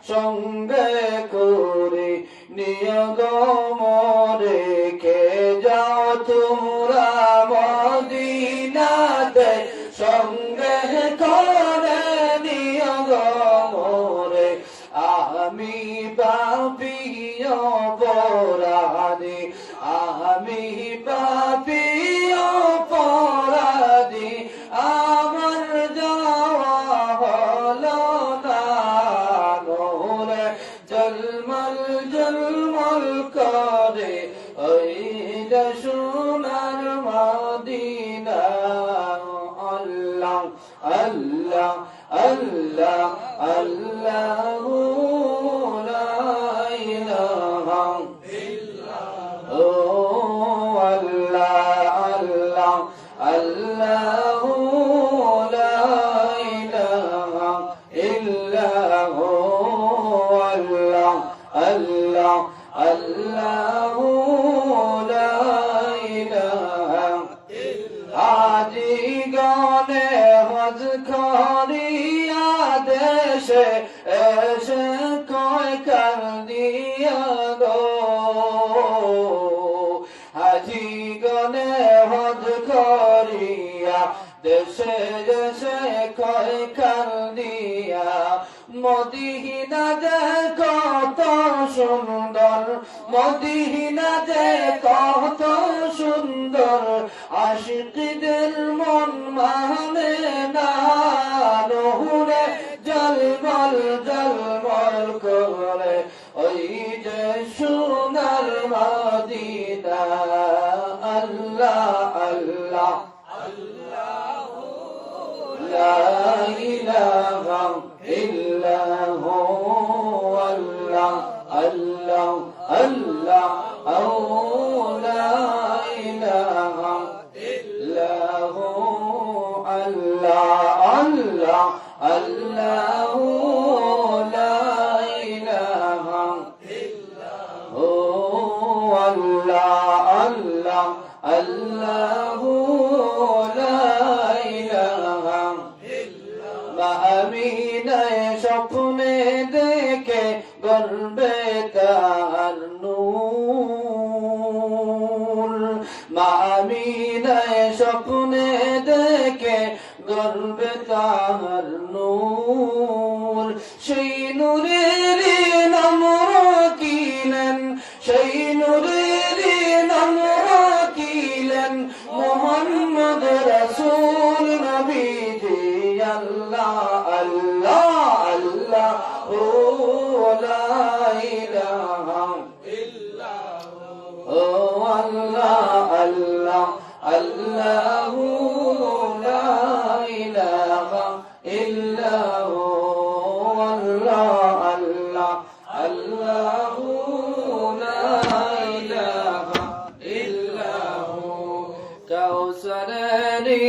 সঙ্গে করে নিয়োগ মরে কে যাও তোমরা মদিনাতে সঙ্গে করে নিয়োগ মরে আমি পাপী অপরাধী আমি পাপী অপরাধী আমার যাওয়া হলো না নোরে জলমল জলমল করে ওই যে সোনার মদিনা আল্লাহ আল্লাহ আল্লাহ আল্লাহ লা ইলাহা ইল্লাল্লাহ ও আল্লাহ আল্লাহ আল্লাহ লা ইলাহা ইল্লাল্লাহ আল্লাহ আল্লাহ আল্লাহ লা ইলাহা আজি গানে হজ করিয়া দেশে এসে কয় কর দিয়া গো হাজি গনে হজ করিয়া দেশে দেশে কয় কর দিয়া মদিনা যে কত সুন্দর মদিনা যে কত সুন্দর আশিকদের মন মানে না নহরে জলমল জলমল করে ওই যে সোনার মদিনা আল্লাহ আল্লাহ لا إله إلا هو الله الله الله أو لا إله إلا هو الله الله الله لا إله إلا هو الله الله الله لا আমিনায় স্বপ্নে দেখে গর্বে তার নূর মা আমিনায় স্বপ্নে দেখে গর্বে তার নূর সেই নূরের নাম রাখিলেন সেই নূরের নাম রাখিলেন মুহাম্মদ রাসূল নবীজি আল্লাহ আল্লাহ আল্লাহ ও লা ইলাহা ইল্লাল্লাহ ও আল্লাহ আল্লাহ আল্লাহ লা ইলাহা ইল্লাল্লাহ আল্লাহ আল্লাহ আল্লাহ লা ইলাহা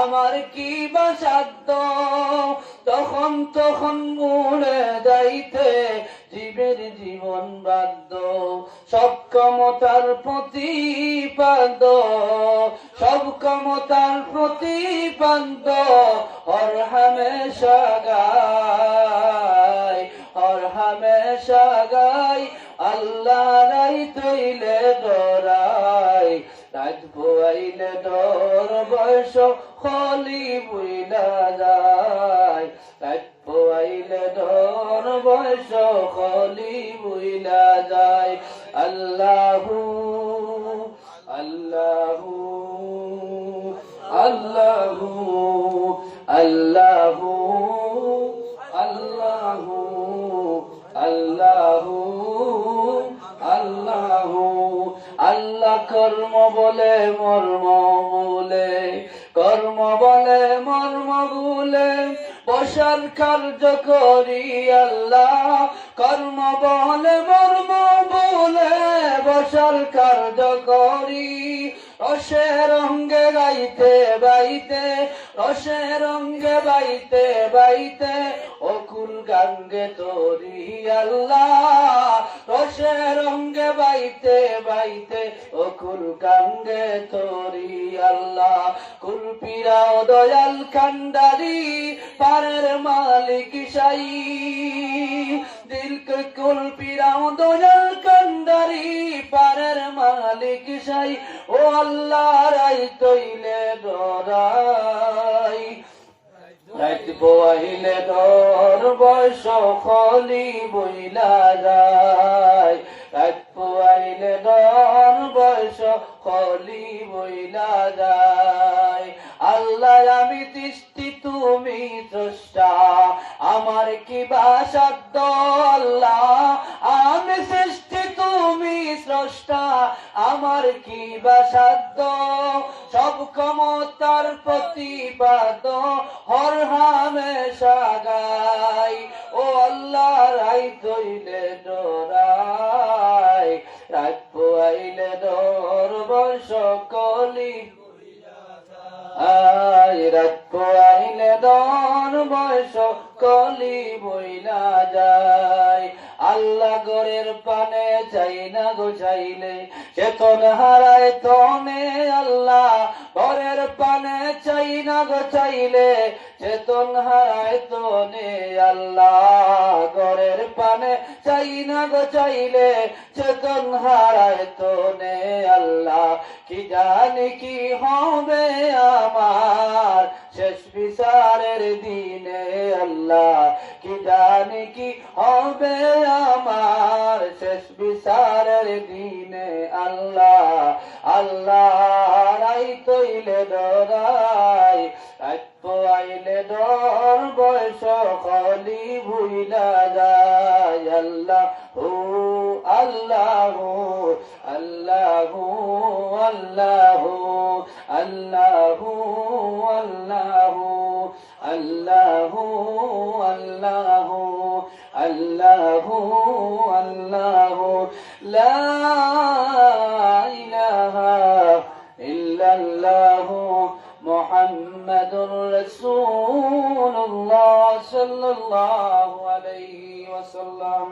আমার কি বা সাধ্য তখন তখন উড়ে যাইতে জীবের জীবন বাধ্য সব ক্ষমতার প্রতিপাদ্য সব ক্ষমতার প্রতিপাদ্য হর হামেশা গায় হর হামেশা গায় আল্লাহ রাই তৈলে ডরাই রাত পোয়াইলে ডর বয়স খলি বুইলা যায় রাত পোয়াইলে ডর বয়স খলি বুইলা যায় আল্লাহু আল্লাহু আল্লাহু আল্লাহু আল্লাহু আল্লাহু আল্লাহু আল্লাহ কর্ম বলে মর্ম বলে কর্ম বলে মর্ম বলে বসার কার্য করি আল্লাহ কর্ম বলে মর্ম বলে বসার কার্য করি রসে রঙ্গে গাইতে বাইতে রসে রঙ্গে বাইতে বাইতে অকুল গাঙ্গে তোরি আল্লাহ রসে রঙ্গে বাইতে বাইতে অকুল গাঙ্গে তোরি আল্লাহ কুলপিরাও দয়াল কান্ডারি পারের মালিক সাই দিলকে কুলপিরাও দয়াল কান্ডারি পারের মালিক সাই ও আল্লাহ রাই তৈলে ডরাই রাত পোয়াইলে ডর বয়স খলি বইলা যায় রাত পোয়াইলে ডর বয়স খলি বইলা যায় আল্লাহ আমি সৃষ্টি তুমি স্রষ্টা আমার কি বা সাধ্য আল্লাহ আমি সৃষ্টি তুমি স্রষ্টা আমার কি বা সাধ্য সব ক্ষমতার প্রতিপাদ হর হামেশা গাই ও আল্লাহ রাই তৈলে ডরাই রাত পোয়াইলে ডর বর্ষ কলি রাত পোয়াইলে ডর বর্ষ কলি বইলা যায় আল্লাহ গরের পানে চাই না গো চাইলে চেতন হারায় তনে আল্লাহ গরের পানে চাই না গো চাইলে চেতন হারায় তনে আল্লাহ গরের পানে চাই না গো চাইলে চেতন হারায় তনে আল্লাহ কি জানি কি হবে আমার শেষ বিচারের দিনে আল্লাহ কি জানি কি হবে আমার শেষ বিচারের দিনে আল্লাহ আল্লাহ রাই তৈলে ডরাই রাত পোয়াইলে ডর বয়স খলি ভুইলা যায় আল্লাহ আল্লাহু আল্লাহু আল্লাহু আল্লাহু আল্লাহু আল্লাহু আল্লাহু আল্লাহু আল্লাহু লা ইলাহা ইল্লাল্লাহু মুহাম্মাদুর রাসূলুল্লাহ সাল্লাল্লাহু আলাইহি ওয়াসাল্লাম।